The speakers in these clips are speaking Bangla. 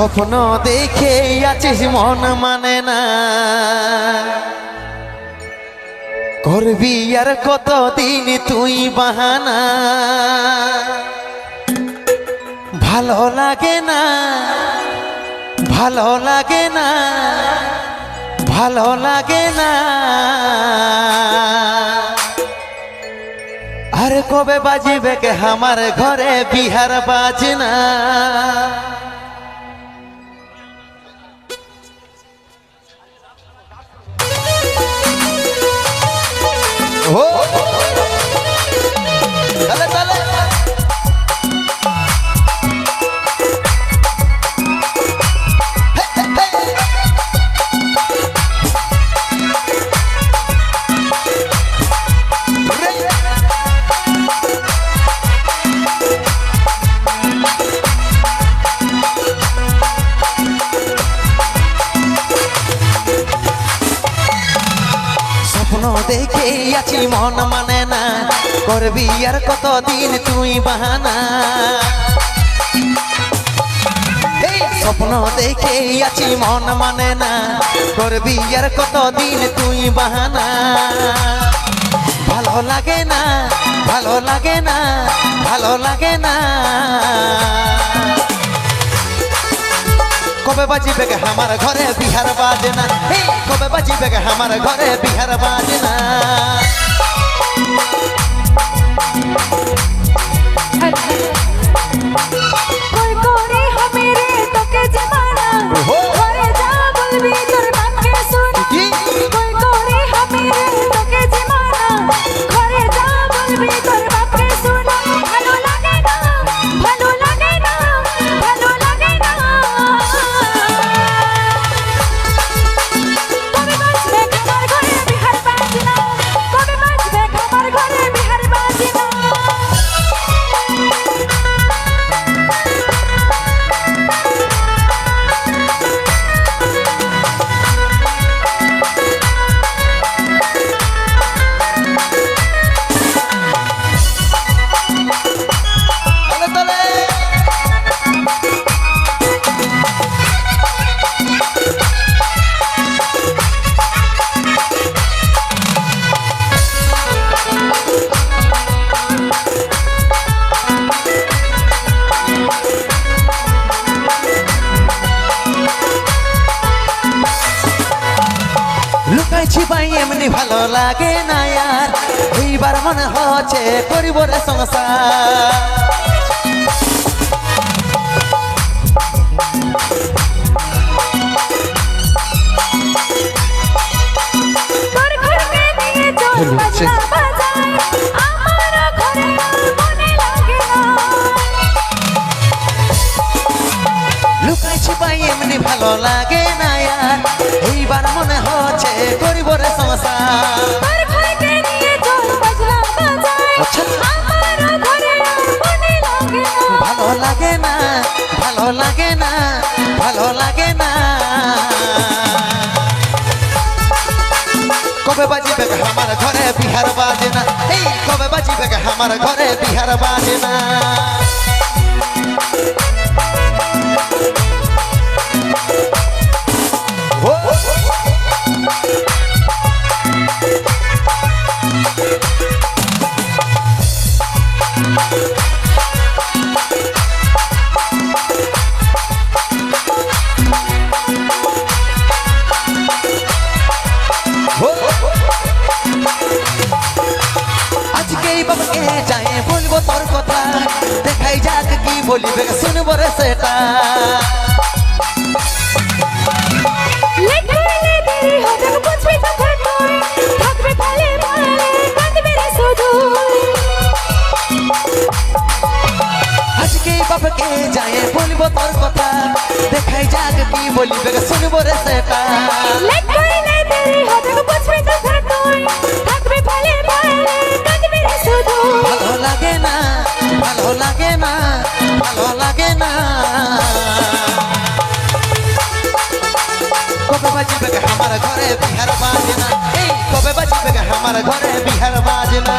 স্বপ্ন দেখে আছিস মন মানে না, করবি আর কতদিন তুই বাহানা। ভালো লাগে না, ভালো লাগে না, ভালো লাগে না। আর কবে বাজিবে কে আমার ঘরে বিহার বাজনা। ও চলে চলে দেখে আছি মন মানে না, করবি আর কতদিন তুই বাহানা। স্বপ্ন দেখে আছি মন মানে না, করবি আর কতদিন তুই বাহানা। ভালো লাগে না, ভালো লাগে না, ভালো লাগে না। কবে বাজিবে গে আমার ঘরে বিহার বাজনা, কবে বাজিবে গে আমার ঘরে বিহার বাজনা। লুকাইছি ভাই এমনি ভালো লাগে না আর, এইবার মনে হচ্ছে করিব রে সংসার। লুকাইছি ভাই এমনি ভালো লাগে না আর, এইবার মনে হচ্ছে করিব রে সংসার। ভালো লাগে না, ভালো লাগে না, ভালো লাগে না। কবে বাজিবে গে আমার ঘরে বিহার বাজনা, এই কবে বাজিবে গে আমার ঘরে বিহার বাজনা। আজকেই বাবাকে যাই বলবো তোর কথা, দেখাই যাক কি বলিবে শুনবো রে সেটা। আজকেই বাবাকে যাই বলবো তোর কথা, দেখাই যাক কি বলিবে শুনবো রে সেটা। ভালো লাগে না, ভালো লাগে না, ভালো লাগে না। কবে বাজিবে গে আমার ঘরে বিহার বাজনা, এই কবে বাজিবে গে আমার ঘরে বিহার বাজনা।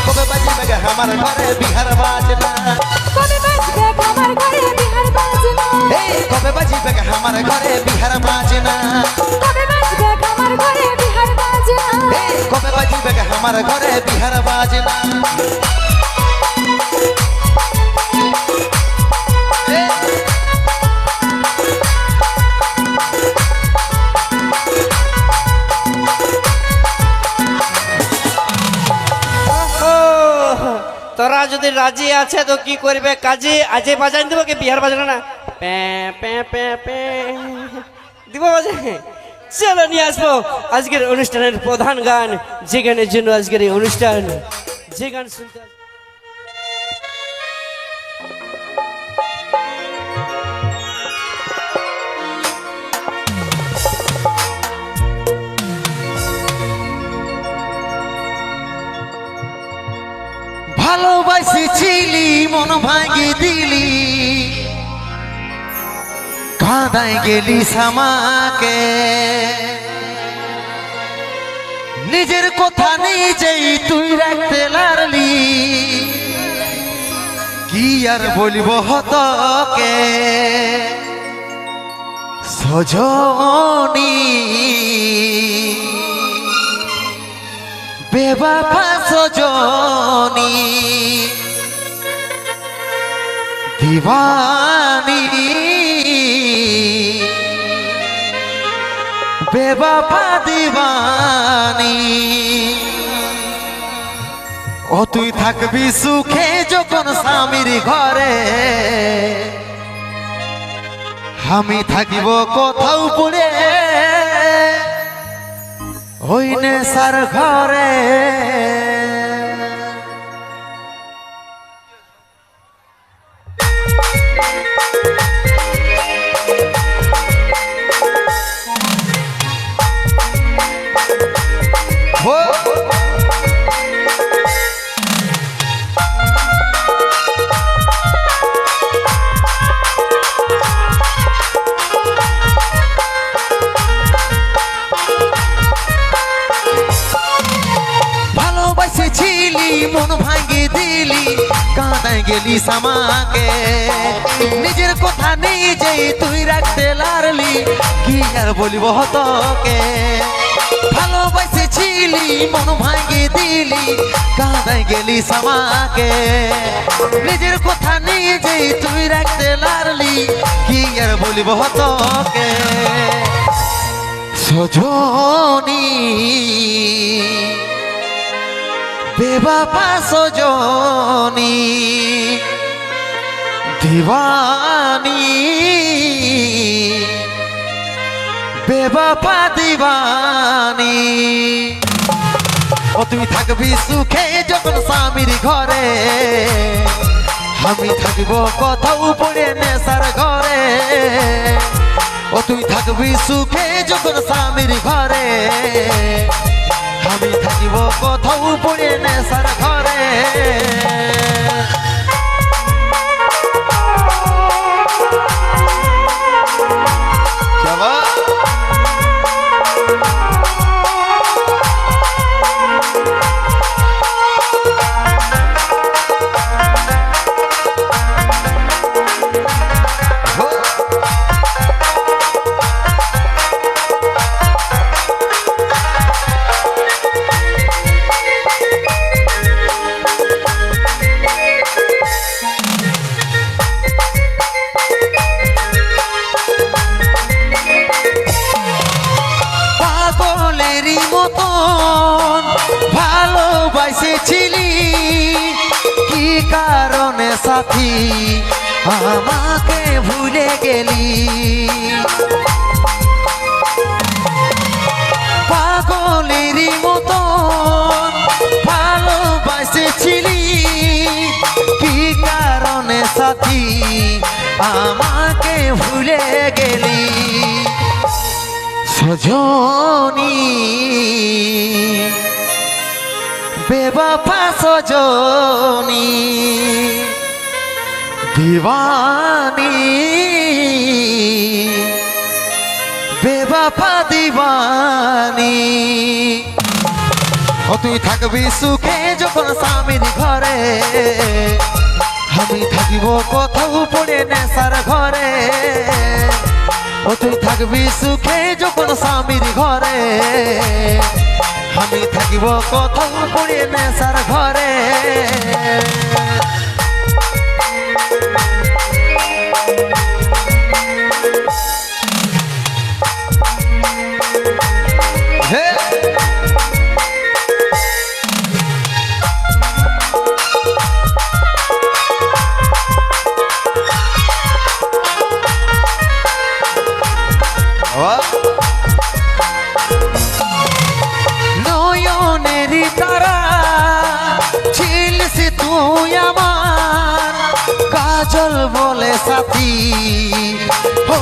কবে বাজিবে গে আমার ঘরে বিহার বাজনা, কবে বাজবে আমার ঘরে বিহার বাজনা, এই কবে বাজিবে যদি রাজি আছে তো কি করবে কাজে আজে বাজাই দেবো কি বিহার বাজানো না প্যা প্যা প্যা প্যা দিব বাজে চলো নিয়ে আসবো আজকের অনুষ্ঠানের প্রধান গান যে গানের জন্য আজকের এই অনুষ্ঠান যে গান শুনতে ভালোবাসেছিলি মন ভাঙি দিলি কাঁদাই গেলি সামাকে নিজের কথা নিজেই তুই রাখতে লারলি কি আর বলিব হতকে সজনী বেবাফা সজনী দিবানী বেবাফা দিবানী ও তুই থাকবি সুখে যখন স্বামীর ঘরে আমি থাকিব কোথাও পড়ে ওই নেশার ঘরে মন ভাঙি দিলি কাঁদাই গেলি সামাকে নিজের কথা নিজেই তুই রাখতে লারলি কি আর বলিব হতকে ভালোবাসেছিলি মন ভাঙি দিলি কাঁদাই গেলি সামাকে নিজের কথা নিজেই তুই রাখতে লারলি কি আর বলিব হতকে সজনী বেবাফা সজনী দিবানী বেবাফা দিবানী ও তুই থাকবি সুখে যখন স্বামীর ঘরে আমি থাকব কোথাও পড়ে নেশার ঘরে ও তুই থাকবি সুখে যখন স্বামীর ঘরে আমি থাকিব কোথাও পড়ে নেশার ঘরে ভালোবাসেছিলি কি কারণে সাথী আমাকে ভুলে গেলি পাগলের মতন ভালোবাসেছিলি কি কারণে সাথী আমাকে ভুলে গেলি সজনী বেবাফা সজনী দিবানী বেবাফা দিবানী ও তুই থাকবি সুখে যখন স্বামীর ঘরে আমি থাকিব কোথাও পড়ে নেশার ঘরে ও তুই থাকবি সুখে যখন স্বামীর ঘরে আমি থাকিব কোথাও পড়ে নেশার ঘরে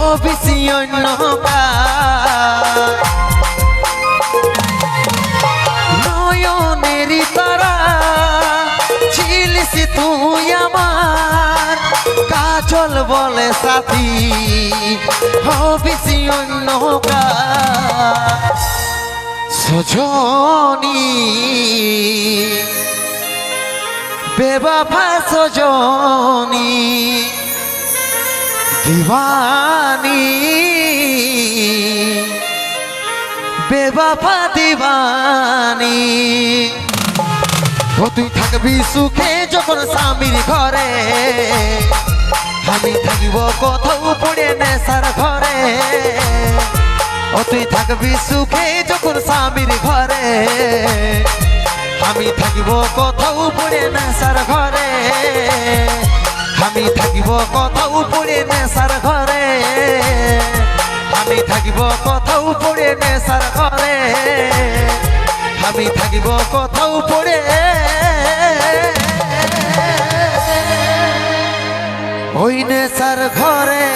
হবিসি অন্য কার। নয়নেরই তারা ছিলিস তুই আমার, কাজল বলে সাথী হবিসি অন্য কার। সজনী বেবাফা সজনী দিবানী বেবাফা দিবানী। ও তুই থাকবি সুখে যখন স্বামীর ঘরে, আমি থাকিব কোথাও পড়ে নেশার ঘরে। ও তুই থাকবি সুখে যখন স্বামীর ঘরে, আমি থাকিব কোথাও পড়ে নেশার ঘরে। আমি থাকিব কোথাও পড়ে নেশার ঘরে, আমি থাকিব কোথাও পড়ে নেশার ঘরে। আমি থাকিব কোথাও পড়ে ওই নেশার ঘরে।